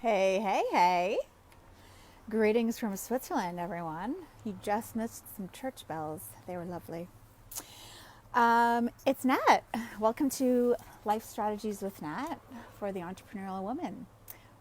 Hey, hey, hey. Greetings from Switzerland, everyone. You just missed some church bells. They were lovely. It's Nat. Welcome to Life Strategies with Nat for the Entrepreneurial Woman.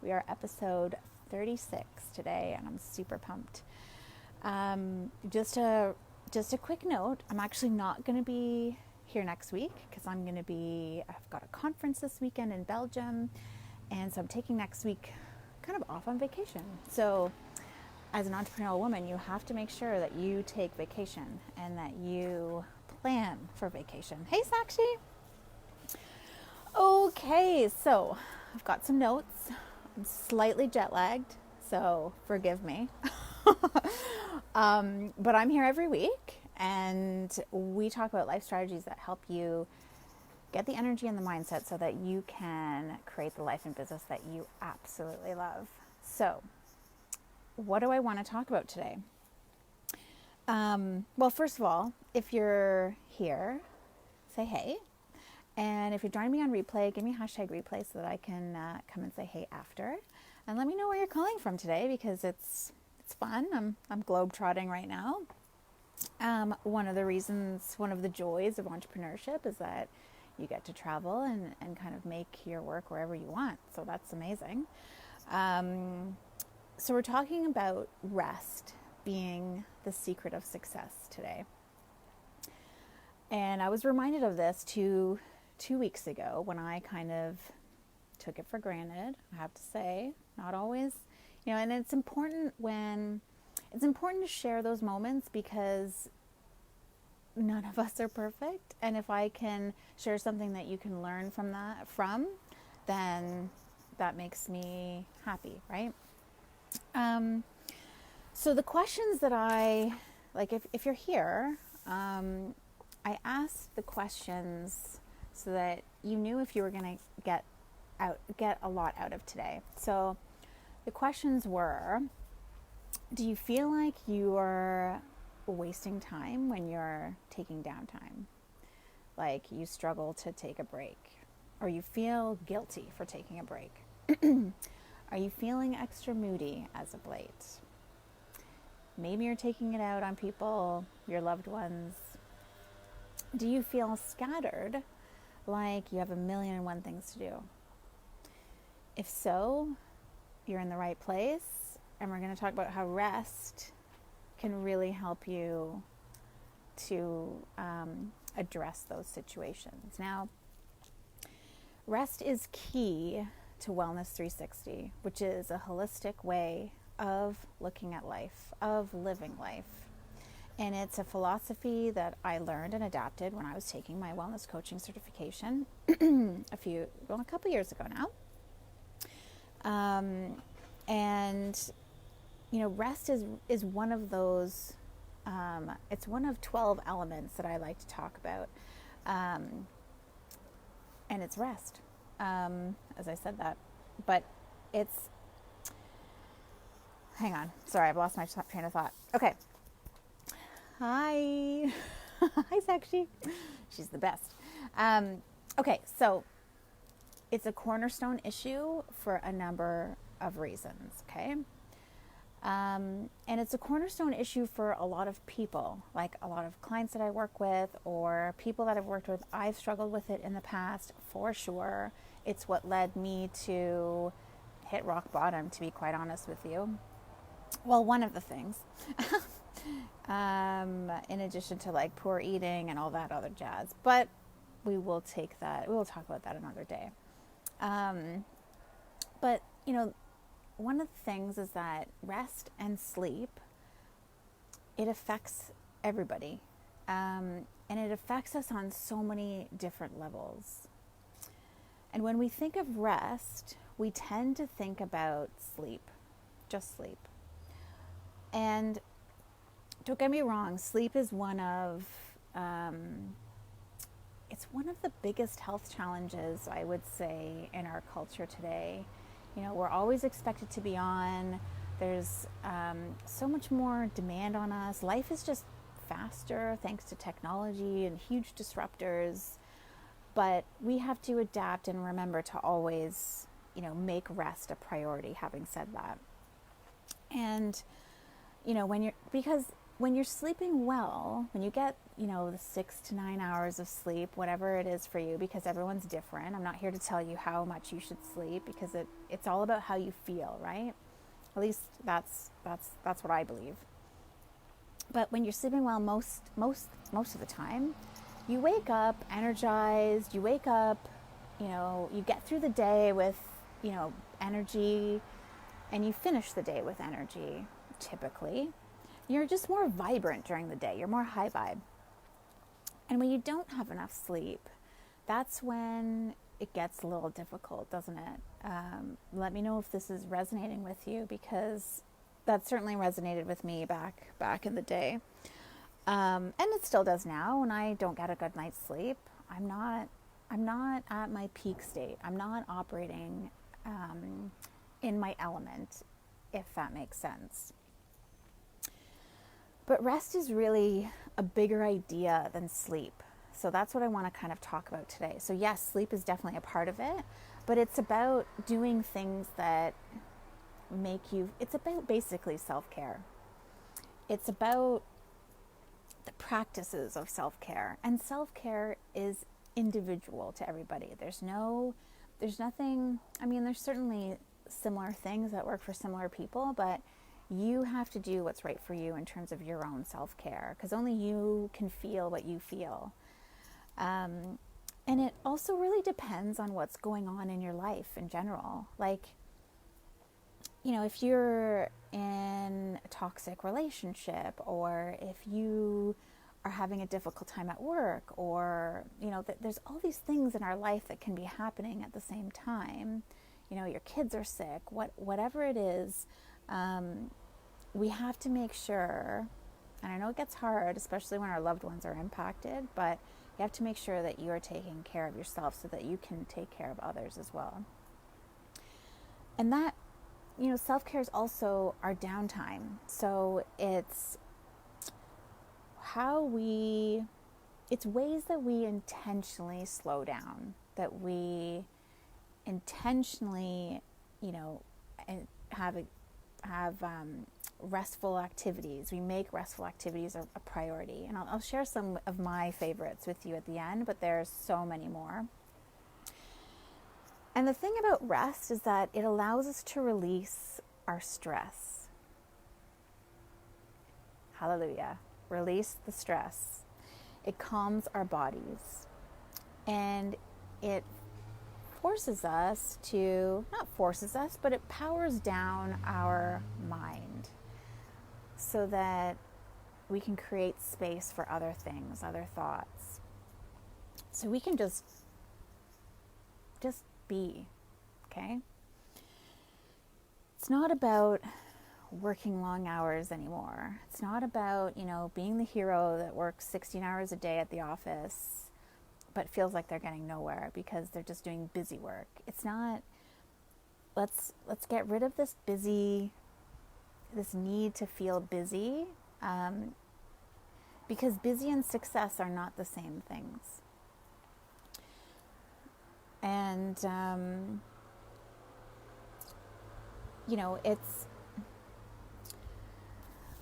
We are episode 36 today, and I'm super pumped. Just a quick note, I'm actually not going to be here next week because I've got a conference this weekend in Belgium, and so I'm taking next week kind of off on vacation. So as an entrepreneurial woman, you have to make sure that you take vacation and that you plan for vacation. Hey, Sakshi. Okay, so I've got some notes. I'm slightly jet lagged, so forgive me. But I'm here every week, and we talk about life strategies that help you get the energy and the mindset so that you can create the life and business that you absolutely love. So, what do I want to talk about today? Well, first of all, if you're here, say hey. And if you're joining me on replay, give me hashtag replay so that I can come and say hey after. And let me know where you're calling from today because it's fun. I'm globetrotting right now. One of the joys of entrepreneurship is that you get to travel and kind of make your work wherever you want. So that's amazing. So we're talking about rest being the secret of success today. And I was reminded of this two weeks ago when I kind of took it for granted, I have to say. Not always, and it's important to share those moments because none of us are perfect. And if I can share something that you can learn from, then that makes me happy, right? So the questions that if you're here, I asked the questions so that you knew if you were going to get a lot out of today. So the questions were, do you feel like you're wasting time when you're taking downtime? Like you struggle to take a break, or you feel guilty for taking a break? Are you feeling extra moody as of late? Maybe you're taking it out on people, your loved ones. Do you feel scattered, like you have a million and one things to do? If so, you're in the right place, and we're going to talk about how rest can really help you to address those situations. Now, rest is key to Wellness 360, which is a holistic way of looking at life, of living life. And it's a philosophy that I learned and adapted when I was taking my wellness coaching certification a couple years ago now. Rest is one of those, it's one of 12 elements that I like to talk about. And it's rest. As I said that, but hang on. Sorry, I've lost my train of thought. Okay. Hi. Hi, Sakshi. She's the best. Okay, so it's a cornerstone issue for a number of reasons, okay? And it's a cornerstone issue for a lot of people, like a lot of clients that I work with or people that I've worked with. I've struggled with it in the past, for sure. It's what led me to hit rock bottom, to be quite honest with you. Well, one of the things, in addition to like poor eating and all that other jazz, but we will talk about that another day. But one of the things is that rest and sleep, it affects everybody. And it affects us on so many different levels. And when we think of rest, we tend to think about sleep, just sleep. And don't get me wrong, sleep is one of the biggest health challenges, I would say, in our culture today. We're always expected to be on. There's so much more demand on us. Life is just faster thanks to technology and huge disruptors. But we have to adapt and remember to always, make rest a priority, having said that. And, when you're sleeping well, when you get, the 6 to 9 hours of sleep, whatever it is for you, because everyone's different. I'm not here to tell you how much you should sleep, because it's all about how you feel, right? At least that's what I believe. But when you're sleeping well, most of the time, you wake up energized. You wake up, you get through the day with, energy, and you finish the day with energy. Typically, you're just more vibrant during the day. You're more high vibe. And when you don't have enough sleep, that's when it gets a little difficult, doesn't it? Let me know if this is resonating with you, because that certainly resonated with me back in the day. And it still does now. When I don't get a good night's sleep, I'm not at my peak state. I'm not operating in my element, if that makes sense. But rest is really a bigger idea than sleep. So that's what I want to kind of talk about today. So yes, sleep is definitely a part of it, but it's about doing things that it's about basically self-care. It's about the practices of self-care. And self-care is individual to everybody. There's nothing, there's certainly similar things that work for similar people, but you have to do what's right for you in terms of your own self-care, because only you can feel what you feel. And it also really depends on what's going on in your life in general. Like, if you're in a toxic relationship, or if you are having a difficult time at work, or, there's all these things in our life that can be happening at the same time. Your kids are sick, whatever it is, we have to make sure, and I know it gets hard, especially when our loved ones are impacted, but you have to make sure that you are taking care of yourself so that you can take care of others as well. And that, self-care is also our downtime. So it's ways that we intentionally slow down, that we intentionally, have restful activities. We make restful activities a priority. And I'll share some of my favorites with you at the end, but there's so many more. And the thing about rest is that it allows us to release our stress. Hallelujah. Release the stress. It calms our bodies. And it but it powers down our mind so that we can create space for other things, other thoughts. So we can just be, okay? It's not about working long hours anymore. It's not about, being the hero that works 16 hours a day at the office but feels like they're getting nowhere because they're just doing busy work. It's not, let's get rid of this need to feel busy, because busy and success are not the same things. And,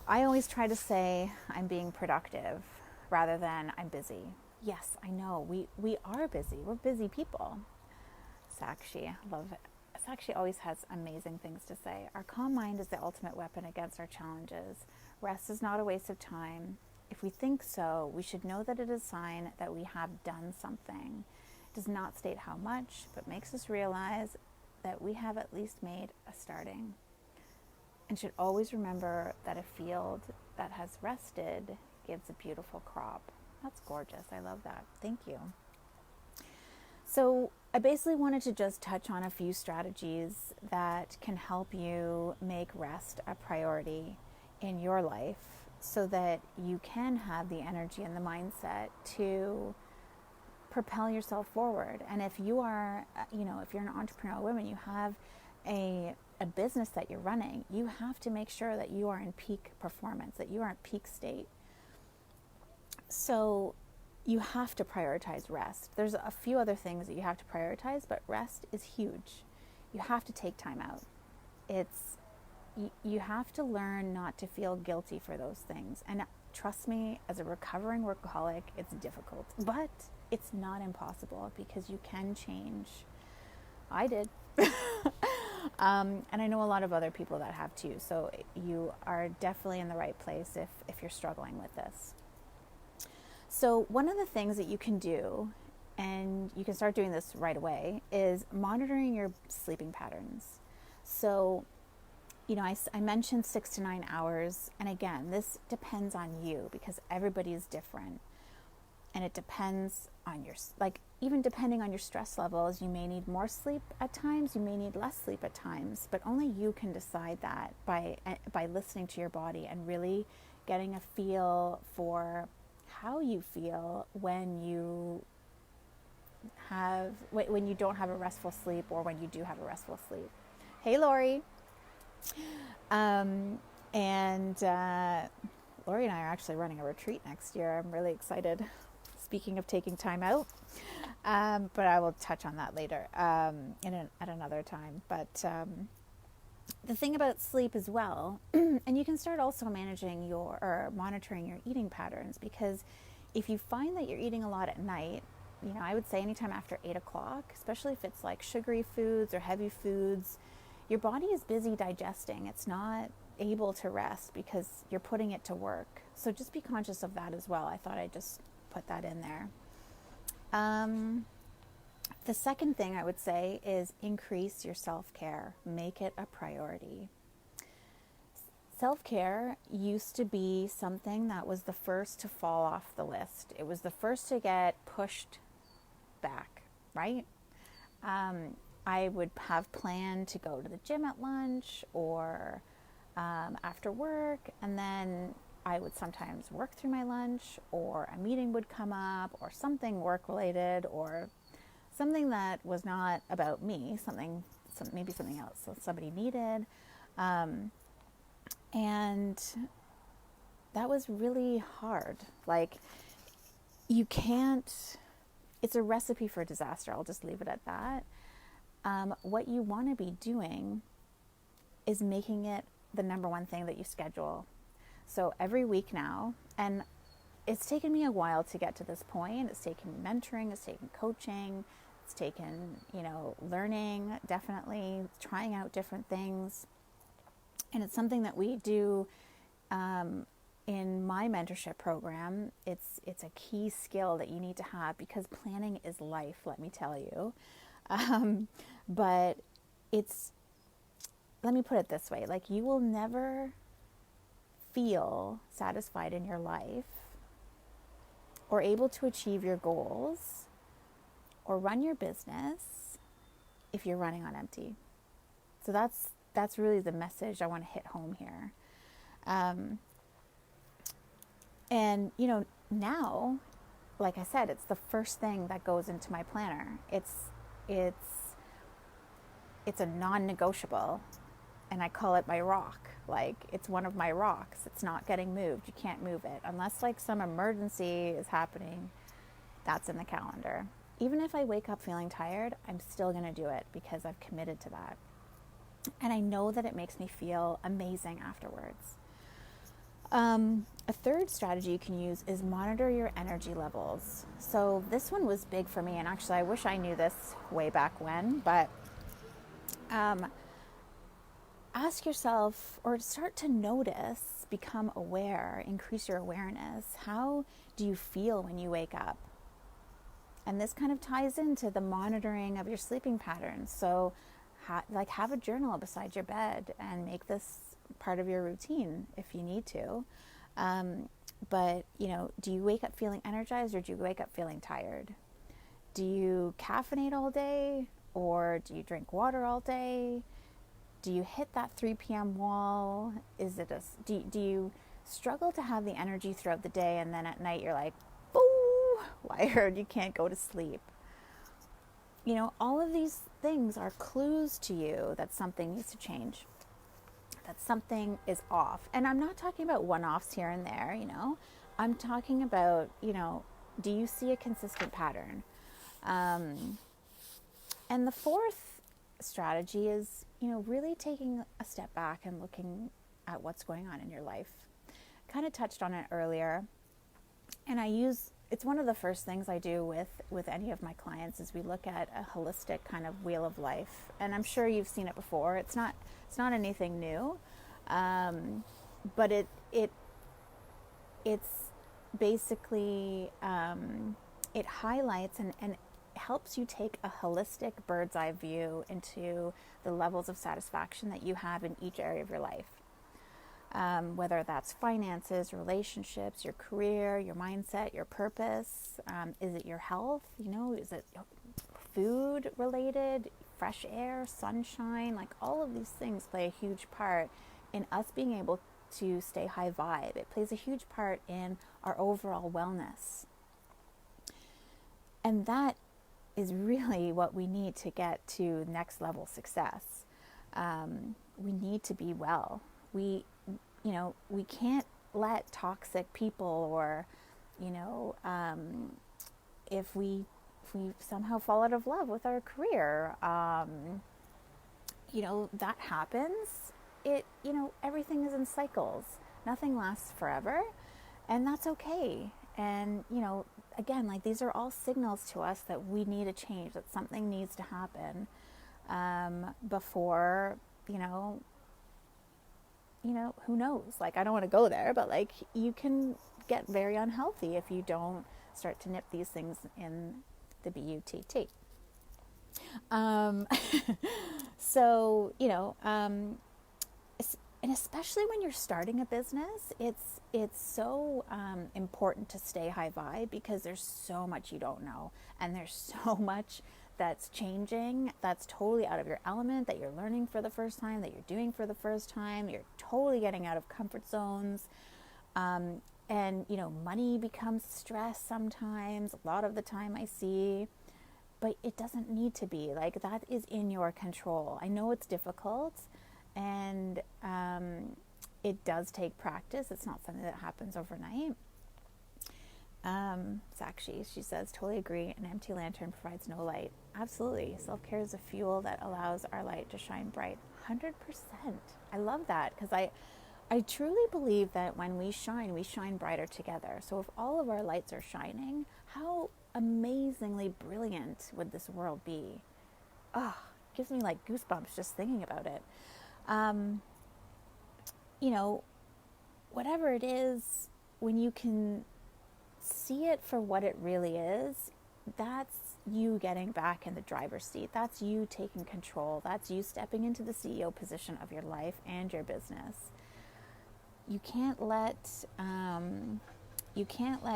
I always try to say I'm being productive rather than I'm busy. Yes, I know, we are busy. We're busy people. Sakshi, I love it. Sakshi always has amazing things to say. Our calm mind is the ultimate weapon against our challenges. Rest is not a waste of time. If we think so, we should know that it is a sign that we have done something. It does not state how much, but makes us realize that we have at least made a starting. And should always remember that a field that has rested gives a beautiful crop. That's gorgeous. I love that. Thank you. So I basically wanted to just touch on a few strategies that can help you make rest a priority in your life so that you can have the energy and the mindset to propel yourself forward. And if you are, if you're an entrepreneurial woman, you have a business that you're running, you have to make sure that you are in peak performance, that you are in peak state. So you have to prioritize rest. There's a few other things that you have to prioritize, but rest is huge. you have to take time out. It's you have to learn not to feel guilty for those things. And trust me, as a recovering workaholic, it's difficult, but it's not impossible because you can change. I did. And I know a lot of other people that have too. So you are definitely in the right place if you're struggling with this. So one of the things that you can do, and you can start doing this right away, is monitoring your sleeping patterns. So, I mentioned 6 to 9 hours. And again, this depends on you because everybody is different. And it depends on even depending on your stress levels, you may need more sleep at times, you may need less sleep at times, but only you can decide that by listening to your body and really getting a feel for how you feel when you don't have a restful sleep or when you do have a restful sleep. Hey, Lori. And Lori and I are actually running a retreat next year. I'm really excited. Speaking of taking time out, but I will touch on that later at another time. But the thing about sleep as well, and you can start also monitoring your eating patterns, because if you find that you're eating a lot at night, I would say anytime after 8 o'clock, especially if it's like sugary foods or heavy foods, your body is busy digesting. It's not able to rest because you're putting it to work. So just be conscious of that as well. I thought I'd just put that in there. The second thing I would say is increase your self-care. Make it a priority. Self-care used to be something that was the first to fall off the list. It was the first to get pushed back, right? I would have planned to go to the gym at lunch or after work, and then I would sometimes work through my lunch, or a meeting would come up, or something work-related, or something that was not about me, maybe something else that somebody needed. And that was really hard. It's a recipe for disaster. I'll just leave it at that. What you want to be doing is making it the number one thing that you schedule. So every week now, and it's taken me a while to get to this point. It's taken mentoring, it's taken coaching, it's taken, learning, definitely trying out different things. And it's something that we do in my mentorship program. It's a key skill that you need to have because planning is life, let me tell you. But let me put it this way, you will never feel satisfied in your life or able to achieve your goals or run your business if you're running on empty. So that's really the message I want to hit home here. And now, like I said, it's the first thing that goes into my planner. It's a non-negotiable, and I call it my rock. It's one of my rocks. It's not getting moved. You can't move it unless some emergency is happening. That's in the calendar. Even if I wake up feeling tired, I'm still going to do it because I've committed to that. And I know that it makes me feel amazing afterwards. A third strategy you can use is monitor your energy levels. So this one was big for me, and actually I wish I knew this way back when, but ask yourself, or start to notice, become aware, increase your awareness. How do you feel when you wake up? And this kind of ties into the monitoring of your sleeping patterns. So have a journal beside your bed and make this part of your routine if you need to. But, do you wake up feeling energized or do you wake up feeling tired? Do you caffeinate all day or do you drink water all day? Do you hit that 3 p.m. wall? Do you struggle to have the energy throughout the day and then at night you're like, boo, wired, you can't go to sleep? All of these things are clues to you that something needs to change, that something is off. And I'm not talking about one-offs here and there, I'm talking about, do you see a consistent pattern? And the fourth strategy is, really taking a step back and looking at what's going on in your life. Kind of touched on it earlier, and it's one of the first things I do with any of my clients is we look at a holistic kind of wheel of life. And I'm sure you've seen it before. It's not anything new, but it's basically it highlights and helps you take a holistic bird's eye view into the levels of satisfaction that you have in each area of your life. Whether that's finances, relationships, your career, your mindset, your purpose. Is it your health? Is it food related, fresh air, sunshine? Like all of these things play a huge part in us being able to stay high vibe. It plays a huge part in our overall wellness. And that is really what we need to get to next level success. We need to be well. We can't let toxic people or, if we somehow fall out of love with our career, that happens. Everything is in cycles. Nothing lasts forever, and that's okay. And, again, like these are all signals to us that we need a change, that something needs to happen before, who knows? Like, I don't want to go there, but like you can get very unhealthy if you don't start to nip these things in the BUTT. So, and especially when you're starting a business, it's so important to stay high vibe because there's so much you don't know, and there's so much that's changing, that's totally out of your element, that you're learning for the first time, that you're doing for the first time. You're totally getting out of comfort zones. And, money becomes stress sometimes, a lot of the time I see, but it doesn't need to be. Like, that is in your control. I know it's difficult, and it does take practice. It's not something that happens overnight. She says, totally agree. An empty lantern provides no light. Absolutely. Self-care is a fuel that allows our light to shine bright. 100%. I love that because I truly believe that when we shine brighter together. So if all of our lights are shining, how amazingly brilliant would this world be? Oh, it gives me like goosebumps just thinking about it. Whatever it is, when you can see it for what it really is, that's you getting back in the driver's seat. That's you taking control. That's you stepping into the CEO position of your life and your business. You can't let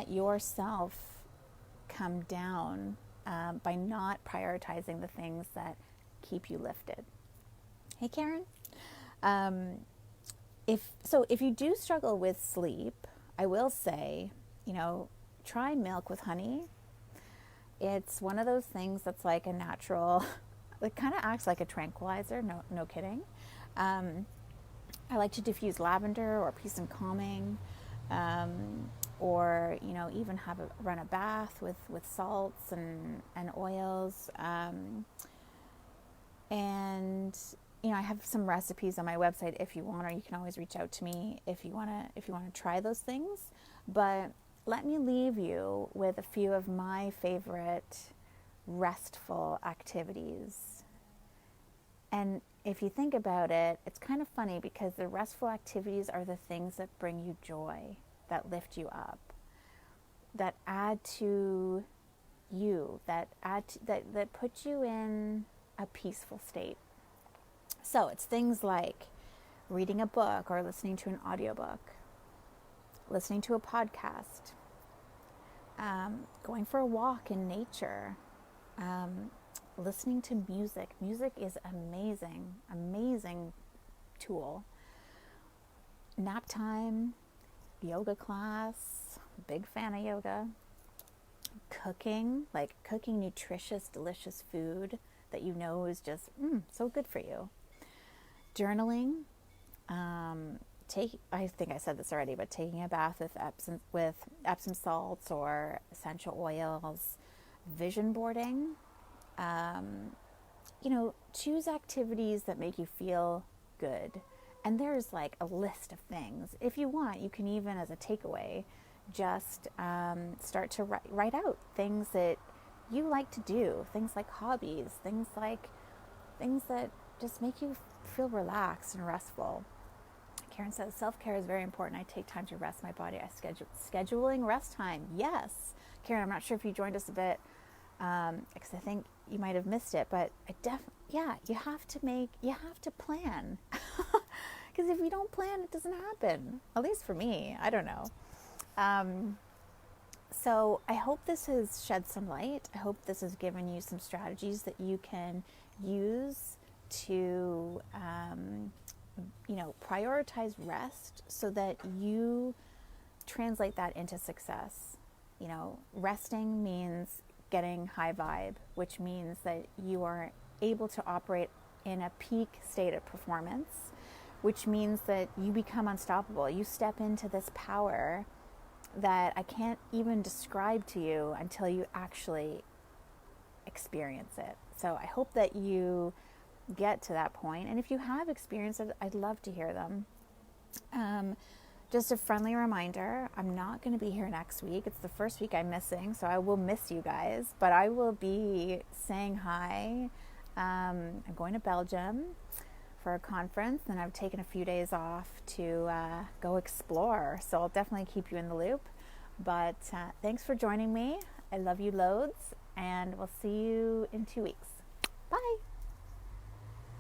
yourself come down by not prioritizing the things that keep you lifted. Hey, Karen. If you do struggle with sleep, I will say, try milk with honey. It's one of those things that's like a natural, it kind of acts like a tranquilizer, no kidding. I like to diffuse lavender or peace and calming, or, even run a bath with salts and oils. And I have some recipes on my website if you want, or you can always reach out to me if you want to try those things. But let me leave you with a few of my favorite restful activities. And if you think about it, it's kind of funny because the restful activities are the things that bring you joy, that lift you up, that add to you, that put you in a peaceful state. So it's things like reading a book or listening to an audiobook, listening to a podcast, going for a walk in nature, listening to music. Music is amazing tool. Nap time, yoga class, big fan of yoga. Cooking nutritious, delicious food that is just so good for you. Journaling, I think I said this already, but taking a bath with Epsom salts or essential oils, vision boarding, choose activities that make you feel good. And there's like a list of things. If you want, you can even, as a takeaway, just start to write out things that you like to do, things like hobbies, things that just make you feel relaxed and restful. Karen says self-care is very important. I take time to rest my body. I scheduling rest time. Yes, Karen, I'm not sure if you joined us a bit because I think you might have missed it, but you have to plan. Because if you don't plan, it doesn't happen. At least for me, I don't know. So I hope this has shed some light. I hope this has given you some strategies that you can use to, prioritize rest so that you translate that into success. Resting means getting high vibe, which means that you are able to operate in a peak state of performance, which means that you become unstoppable. You step into this power that I can't even describe to you until you actually experience it. So I hope that you get to that point. And if you have experienced it, I'd love to hear them. Just a friendly reminder, I'm not going to be here next week. It's the first week I'm missing, so I will miss you guys. But I will be saying hi. I'm going to Belgium for a conference, and I've taken a few days off to go explore. So I'll definitely keep you in the loop. But thanks for joining me. I love you loads, and we'll see you in 2 weeks. Bye.